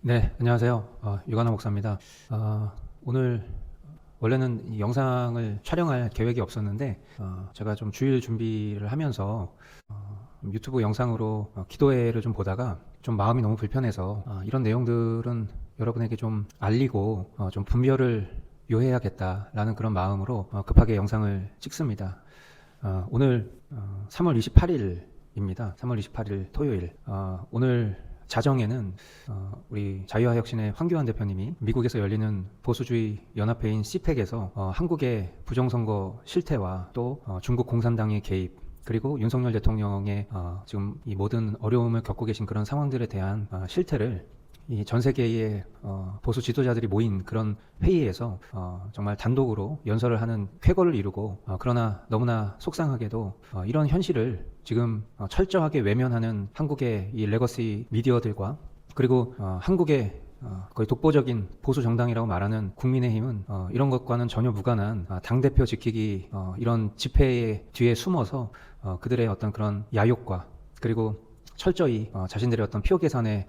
네, 안녕하세요. 유관호 목사입니다. 오늘 원래는 이 영상을 촬영할 계획이 없었는데 제가 좀 주일 준비를 하면서 유튜브 영상으로 기도회를 좀 보다가 좀 마음이 너무 불편해서 이런 내용들은 여러분에게 좀 알리고 좀 분별을 요해야겠다라는 그런 마음으로 급하게 영상을 찍습니다. 오늘 3월 28일입니다. 3월 28일 토요일. 오늘 자정에는 우리 자유화혁신의 황교안 대표님이 미국에서 열리는 보수주의 연합회인 CPEC에서 한국의 부정선거 실태와 또 중국 공산당의 개입 그리고 윤석열 대통령의 지금 이 모든 어려움을 겪고 계신 그런 상황들에 대한 실태를 이 전 세계의 보수 지도자들이 모인 그런 회의에서 정말 단독으로 연설을 하는 쾌거를 이루고 그러나 너무나 속상하게도 이런 현실을 지금 철저하게 외면하는 한국의 이 레거시 미디어들과 그리고 한국의 거의 독보적인 보수 정당이라고 말하는 국민의힘은 이런 것과는 전혀 무관한 당대표 지키기 이런 집회의 뒤에 숨어서 그들의 어떤 그런 야욕과 그리고 철저히 자신들의 어떤 표어 계산에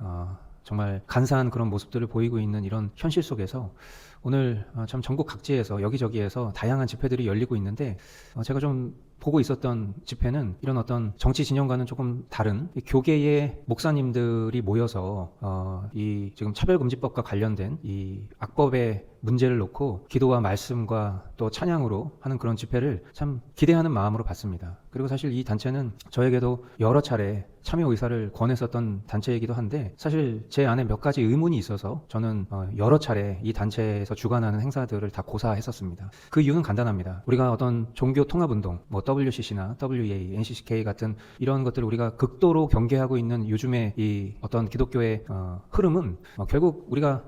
정말 간사한 그런 모습들을 보이고 있는 이런 현실 속에서 오늘 참 전국 각지에서 여기저기에서 다양한 집회들이 열리고 있는데 제가 좀 보고 있었던 집회는 이런 어떤 정치 진영과는 조금 다른 교계의 목사님들이 모여서 이 지금 차별금지법과 관련된 이 악법의 문제를 놓고 기도와 말씀과 또 찬양으로 하는 그런 집회를 참 기대하는 마음으로 봤습니다. 그리고 사실 이 단체는 저에게도 여러 차례 참여 의사를 권했었던 단체이기도 한데 사실 제 안에 몇 가지 의문이 있어서 저는 여러 차례 이 단체에서 주관하는 행사들을 다 고사했었습니다. 그 이유는 간단합니다. 우리가 어떤 종교 통합운동, 뭐 WCC나 WEA, NCCK 같은 이런 것들을 우리가 극도로 경계하고 있는 요즘의 이 어떤 기독교의 흐름은 결국 우리가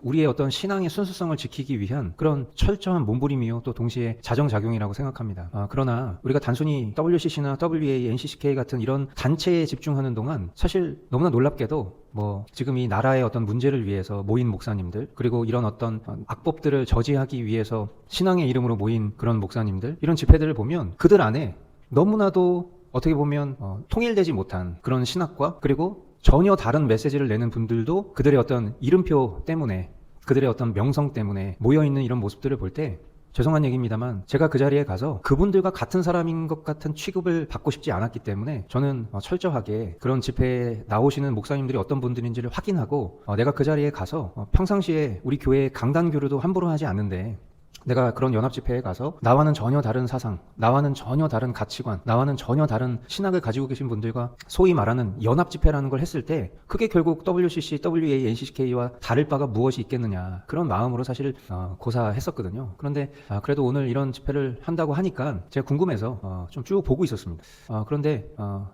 우리의 어떤 신앙의 순수성을 지키기 위한 그런 철저한 몸부림이요 또 동시에 자정작용이라고 생각합니다. 그러나 우리가 단순히 WCC나 WEA, NCCK 같은 이런 단체에 집중하는 동안 사실 너무나 놀랍게도 뭐 지금 이 나라의 어떤 문제를 위해서 모인 목사님들 그리고 이런 어떤 악법들을 저지하기 위해서 신앙의 이름으로 모인 그런 목사님들 이런 집회들을 보면 그들 안에 너무나도 어떻게 보면 통일되지 못한 그런 신학과 그리고 전혀 다른 메시지를 내는 분들도 그들의 어떤 이름표 때문에 그들의 어떤 명성 때문에 모여있는 이런 모습들을 볼 때 죄송한 얘기입니다만 제가 그 자리에 가서 그분들과 같은 사람인 것 같은 취급을 받고 싶지 않았기 때문에 저는 철저하게 그런 집회에 나오시는 목사님들이 어떤 분들인지를 확인하고 내가 그 자리에 가서 평상시에 우리 교회의 강단교류도 함부로 하지 않는데 내가 그런 연합집회에 가서 나와는 전혀 다른 사상, 나와는 전혀 다른 가치관, 나와는 전혀 다른 신학을 가지고 계신 분들과 소위 말하는 연합집회라는 걸 했을 때 그게 결국 WCC, WEA, NCCK와 다를 바가 무엇이 있겠느냐 그런 마음으로 사실 고사했었거든요. 그런데 그래도 오늘 이런 집회를 한다고 하니까 제가 궁금해서 좀 쭉 보고 있었습니다. 그런데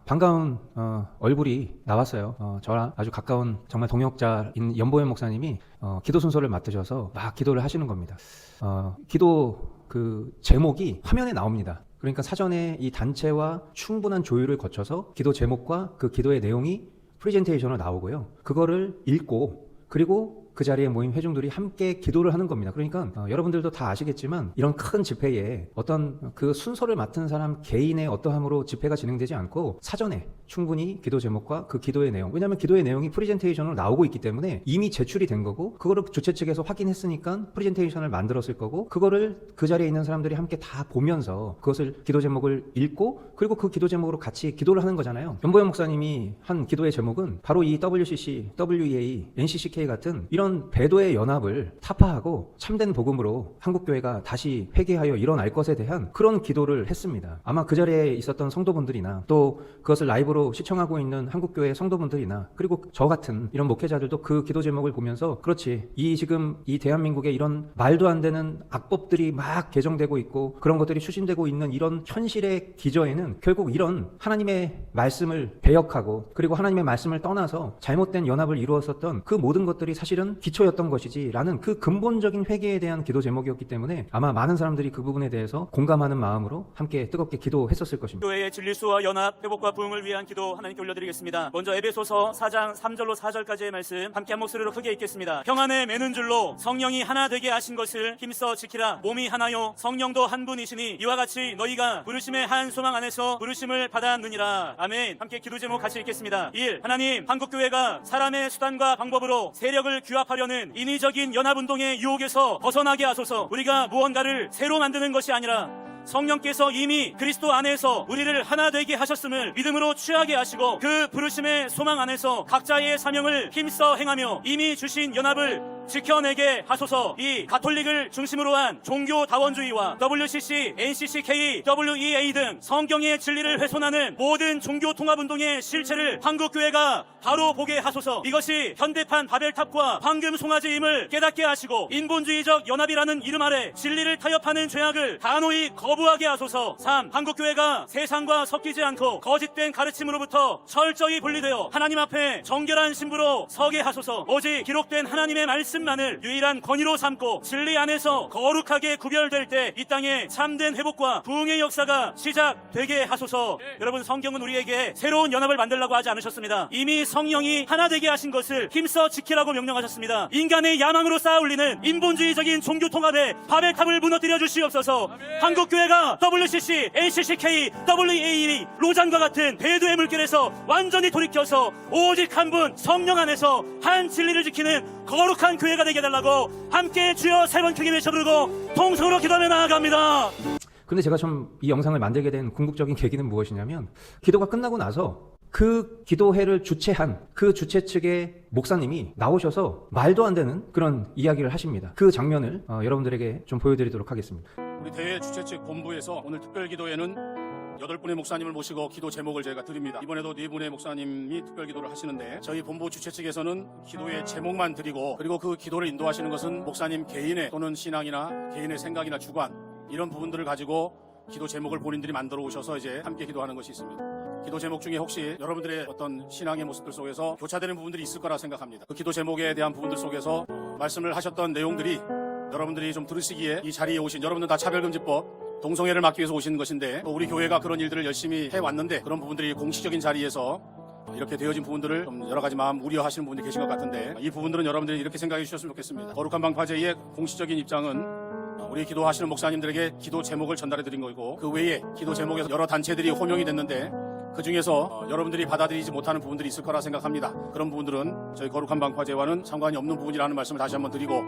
반가운 얼굴이 나왔어요. 저랑 아주 가까운 정말 동역자인 연보현 목사님이 기도 순서를 맡으셔서 막 기도를 하시는 겁니다. 기도 그 제목이 화면에 나옵니다. 그러니까 사전에 이 단체와 충분한 조율을 거쳐서 기도 제목과 그 기도의 내용이 프레젠테이션으로 나오고요. 그거를 읽고 그리고 그 자리에 모인 회중들이 함께 기도를 하는 겁니다. 그러니까 여러분들도 다 아시겠지만 이런 큰 집회에 어떤 그 순서를 맡은 사람 개인의 어떠함으로 집회가 진행되지 않고 사전에 충분히 기도 제목과 그 기도의 내용 왜냐하면 기도의 내용이 프레젠테이션으로 나오고 있기 때문에 이미 제출이 된 거고 그거를 주최 측에서 확인했으니까 프레젠테이션을 만들었을 거고 그거를 그 자리에 있는 사람들이 함께 다 보면서 그것을 기도 제목을 읽고 그리고 그 기도 제목으로 같이 기도를 하는 거잖아요. 연보현 목사님이 한 기도의 제목은 바로 이 WCC, WEA, NCCK 같은 이런 배도의 연합을 타파하고 참된 복음으로 한국교회가 다시 회개하여 일어날 것에 대한 그런 기도를 했습니다. 아마 그 자리에 있었던 성도분들이나 또 그것을 라이브로 시청하고 있는 한국교회 성도분들이나 그리고 저 같은 이런 목회자들도 그 기도 제목을 보면서 그렇지 지금 이 대한민국에 이런 말도 안 되는 악법들이 막 개정되고 있고 그런 것들이 추진되고 있는 이런 현실의 기저에는 결국 이런 하나님의 말씀을 배역하고 그리고 하나님의 말씀을 떠나서 잘못된 연합을 이루었었던 그 모든 것들이 사실은 사실은 기초였던 것이지라는 그 근본적인 회개에 대한 기도 제목이었기 때문에 아마 많은 사람들이 그 부분에 대해서 공감하는 마음으로 함께 뜨겁게 기도했었을 것입니다. 교회의 진리수와 연합, 회복과 부흥을 위한 기도 하나님께 올려드리겠습니다. 먼저 에베소서 4장 3절로 4절까지의 말씀 함께 한 목소리로 크게 읽겠습니다. 평안에 매는 줄로 성령이 하나 되게 하신 것을 힘써 지키라. 몸이 하나요 성령도 한 분이시니 이와 같이 너희가 부르심의 한 소망 안에서 부르심을 받았느니라. 아멘. 함께 기도 제목 같이 읽겠습니다. 1. 하나님, 한국교회가 사람의 수단과 방법으로 세력을 규합하려는 인위적인 연합운동의 유혹에서 벗어나게 하소서. 우리가 무언가를 새로 만드는 것이 아니라 성령께서 이미 그리스도 안에서 우리를 하나 되게 하셨음을 믿음으로 취하게 하시고 그 부르심의 소망 안에서 각자의 사명을 힘써 행하며 이미 주신 연합을 지켜내게 하소서. 이 가톨릭을 중심으로 한 종교다원주의와 WCC, NCCK, WEA 등 성경의 진리를 훼손하는 모든 종교통합운동의 실체를 한국교회가 바로 보게 하소서. 이것이 현대판 바벨탑과 황금 송아지임을 깨닫게 하시고 인본주의적 연합이라는 이름 아래 진리를 타협하는 죄악을 단호히 거부하게 하소서. 3. 한국교회가 세상과 섞이지 않고 거짓된 가르침으로부터 철저히 분리되어 하나님 앞에 정결한 신부로 서게 하소서. 오직 기록된 하나님의 말씀만을 유일한 권위로 삼고 진리 안에서 거룩하게 구별될 때 이 땅에 참된 회복과 부흥의 역사가 시작되게 하소서. 여러분, 성경은 우리에게 새로운 연합을 만들라고 하지 않으셨습니다. 이미 성령이 하나 되게 하신 것을 힘써 지키라고 명령하셨습니다. 인간의 야망으로 쌓아올리는 인본주의적인 종교통합의 바벨탑을 무너뜨려 주시옵소서. 한국교회가 WCC, NCCK, WEA, 로잔과 같은 배도의 물결에서 완전히 돌이켜서 오직 한 분 성령 안에서 한 진리를 지키는 거룩한 교회가 되게 해달라고 함께 주여 세 번 크게 외쳐 부르고 통성으로 기도하며 나아갑니다. 근데 제가 좀 이 영상을 만들게 된 궁극적인 계기는 무엇이냐면, 기도가 끝나고 나서 그 기도회를 주최한 그 주최 측의 목사님이 나오셔서 말도 안 되는 그런 이야기를 하십니다. 그 장면을 여러분들에게 좀 보여드리도록 하겠습니다. 우리 대회 주최 측 본부에서 오늘 특별기도회는 8분의 목사님을 모시고 기도 제목을 저희가 드립니다. 이번에도 4분의 목사님이 특별기도를 하시는데, 저희 본부 주최 측에서는 기도의 제목만 드리고, 그리고 그 기도를 인도하시는 것은 목사님 개인의 또는 신앙이나 개인의 생각이나 주관, 이런 부분들을 가지고 기도 제목을 본인들이 만들어 오셔서 이제 함께 기도하는 것이 있습니다. 기도 제목 중에 혹시 여러분들의 어떤 신앙의 모습들 속에서 교차되는 부분들이 있을 거라 생각합니다. 그 기도 제목에 대한 부분들 속에서 말씀을 하셨던 내용들이 여러분들이 좀 들으시기에 이 자리에 오신 여러분들 다 차별금지법 동성애를 막기 위해서 오신 것인데, 우리 교회가 그런 일들을 열심히 해왔는데 그런 부분들이 공식적인 자리에서 이렇게 되어진 부분들을 좀 여러 가지 마음 우려하시는 분들이 계신 것 같은데, 이 부분들은 여러분들이 이렇게 생각해 주셨으면 좋겠습니다. 거룩한 방 화제의 공식적인 입장은 우리 기도하시는 목사님들에게 기도 제목을 전달해 드린 거고, 그 외에 기도 제목에서 여러 단체들이 호명이 됐는데 그 중에서 여러분들이 받아들이지 못하는 부분들이 있을 거라 생각합니다. 그런 부분들은 저희 거룩한 방 화제와는 상관이 없는 부분이라는 말씀을 다시 한번 드리고,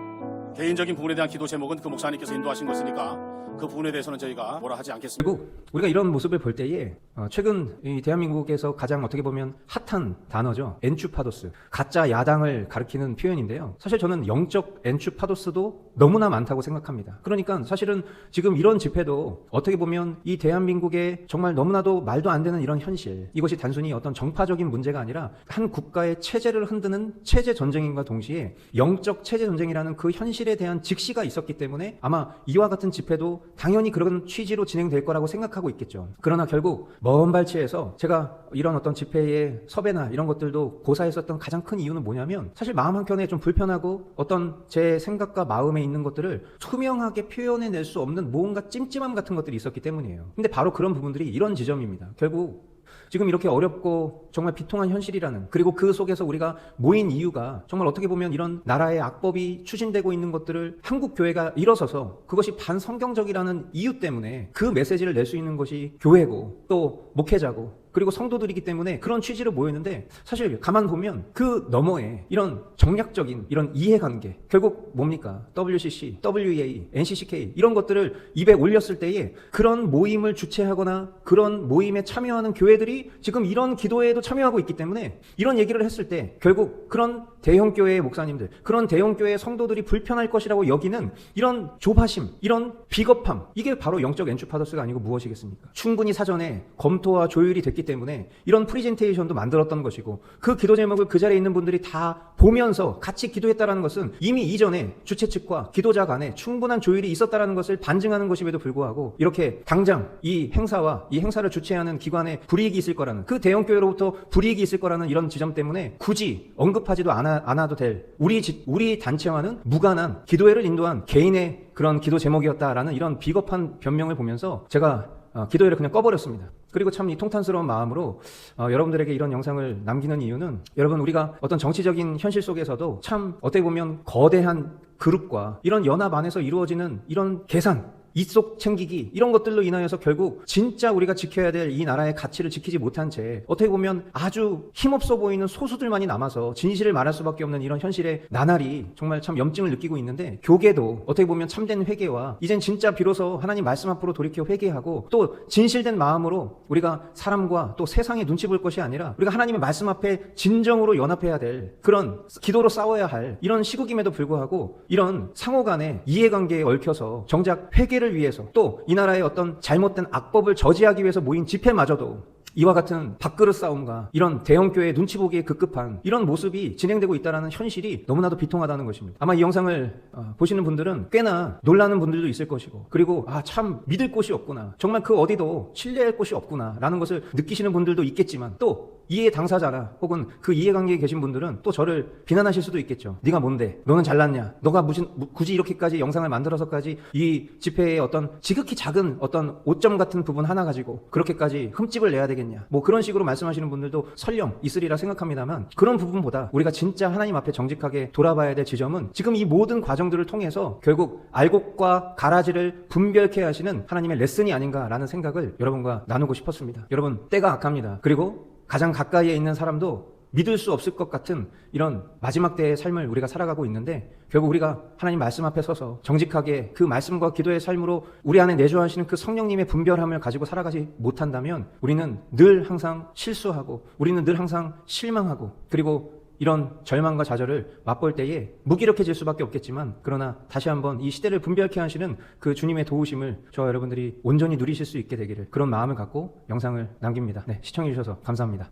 개인적인 부분에 대한 기도 제목은 그 목사님께서 인도하신 것이니까 그 부분에 대해서는 저희가 뭐라 하지 않겠습니다. 그리고 우리가 이런 모습을 볼 때에 최근 이 대한민국에서 가장 어떻게 보면 핫한 단어죠. 엔추파도스. 가짜 야당을 가리키는 표현인데요. 사실 저는 영적 엔추파도스도 너무나 많다고 생각합니다. 그러니까 사실은 지금 이런 집회도 어떻게 보면 이 대한민국의 정말 너무나도 말도 안 되는 이런 현실, 이것이 단순히 어떤 정파적인 문제가 아니라 한 국가의 체제를 흔드는 체제 전쟁인과 동시에 영적 체제 전쟁이라는 그 현실에 대한 직시가 있었기 때문에 아마 이와 같은 집회도 당연히 그런 취지로 진행될 거라고 생각하고 있겠죠. 그러나 결국 먼 발치에서 제가 이런 어떤 집회의 섭외나 이런 것들도 고사했었던 가장 큰 이유는 뭐냐면, 사실 마음 한켠에 좀 불편하고 어떤 제 생각과 마음에 있는 것들을 투명하게 표현해낼 수 없는 뭔가 찜찜함 같은 것들이 있었기 때문이에요. 근데 바로 그런 부분들이 이런 지점입니다. 결국 지금 이렇게 어렵고 정말 비통한 현실이라는, 그리고 그 속에서 우리가 모인 이유가 정말 어떻게 보면 이런 나라의 악법이 추진되고 있는 것들을 한국 교회가 일어서서 그것이 반성경적이라는 이유 때문에 그 메시지를 낼 수 있는 것이 교회고 또 목회자고 그리고 성도들이기 때문에 그런 취지로 모였는데, 사실 가만 보면 그 너머에 이런 정략적인 이런 이해관계, 결국 뭡니까? WCC, WEA, NCCK 이런 것들을 입에 올렸을 때에 그런 모임을 주최하거나 그런 모임에 참여하는 교회들이 지금 이런 기도회에도 참여하고 있기 때문에 이런 얘기를 했을 때 결국 그런 대형교회의 목사님들, 그런 대형교회의 성도들이 불편할 것이라고 여기는 이런 조바심, 이런 비겁함, 이게 바로 영적 엔추파더스가 아니고 무엇이겠습니까? 충분히 사전에 검토와 조율이 됐기 때문에 이런 프리젠테이션도 만들었던 것이고, 그 기도 제목을 그 자리에 있는 분들이 다 보면서 같이 기도했다라는 것은 이미 이전에 주최 측과 기도자 간에 충분한 조율이 있었다라는 것을 반증하는 것임에도 불구하고, 이렇게 당장 이 행사와 이 행사를 주최하는 기관에 불이익이 있을 거라는, 그 대형교회로부터 불이익이 있을 거라는 이런 지점 때문에 굳이 언급하지도 않아야 않아도 될 우리 단체와는 무관한 기도회를 인도한 개인의 그런 기도 제목이었다라는 이런 비겁한 변명을 보면서 제가 기도회를 그냥 꺼버렸습니다. 그리고 참 이 통탄스러운 마음으로 여러분들에게 이런 영상을 남기는 이유는, 여러분, 우리가 어떤 정치적인 현실 속에서도 참 어떻게 보면 거대한 그룹과 이런 연합 안에서 이루어지는 이런 계산, 이속 챙기기, 이런 것들로 인하여서 결국 진짜 우리가 지켜야 될 이 나라의 가치를 지키지 못한 채 어떻게 보면 아주 힘없어 보이는 소수들만이 남아서 진실을 말할 수밖에 없는 이런 현실의 나날이 정말 참 염증을 느끼고 있는데, 교계도 어떻게 보면 참된 회개와 이젠 진짜 비로소 하나님 말씀 앞으로 돌이켜 회개하고 또 진실된 마음으로 우리가 사람과 또 세상의 눈치 볼 것이 아니라 우리가 하나님의 말씀 앞에 진정으로 연합해야 될, 그런 기도로 싸워야 할 이런 시국임에도 불구하고 이런 상호 간의 이해관계에 얽혀서 정작 회개를 위해서 또 이 나라의 어떤 잘못된 악법을 저지하기 위해서 모인 집회마저도 이와 같은 밥그릇 싸움과 이런 대형교회 눈치 보기에 급급한 이런 모습이 진행되고 있다는 현실이 너무나도 비통하다는 것입니다. 아마 이 영상을 보시는 분들은 꽤나 놀라는 분들도 있을 것이고, 그리고 참 믿을 곳이 없구나, 정말 그 어디도 신뢰할 곳이 없구나 라는 것을 느끼시는 분들도 있겠지만, 또 이해 당사자나 혹은 그 이해관계에 계신 분들은 또 저를 비난하실 수도 있겠죠. 네가 뭔데? 너는 잘났냐? 너가 굳이 이렇게까지 영상을 만들어서까지 이 집회의 어떤 지극히 작은 어떤 오점 같은 부분 하나 가지고 그렇게까지 흠집을 내야 되겠냐? 뭐 그런 식으로 말씀하시는 분들도 설령 있으리라 생각합니다만, 그런 부분보다 우리가 진짜 하나님 앞에 정직하게 돌아봐야 될 지점은 지금 이 모든 과정들을 통해서 결국 알곡과 가라지를 분별케 하시는 하나님의 레슨이 아닌가라는 생각을 여러분과 나누고 싶었습니다. 여러분, 때가 악합니다. 그리고 가장 가까이에 있는 사람도 믿을 수 없을 것 같은 이런 마지막 때의 삶을 우리가 살아가고 있는데, 결국 우리가 하나님 말씀 앞에 서서 정직하게 그 말씀과 기도의 삶으로 우리 안에 내주하시는 그 성령님의 분별함을 가지고 살아가지 못한다면 우리는 늘 항상 실수하고, 우리는 늘 항상 실망하고, 그리고 이런 절망과 좌절을 맛볼 때에 무기력해질 수밖에 없겠지만, 그러나 다시 한번 이 시대를 분별케 하시는 그 주님의 도우심을 저와 여러분들이 온전히 누리실 수 있게 되기를, 그런 마음을 갖고 영상을 남깁니다. 네, 시청해 주셔서 감사합니다.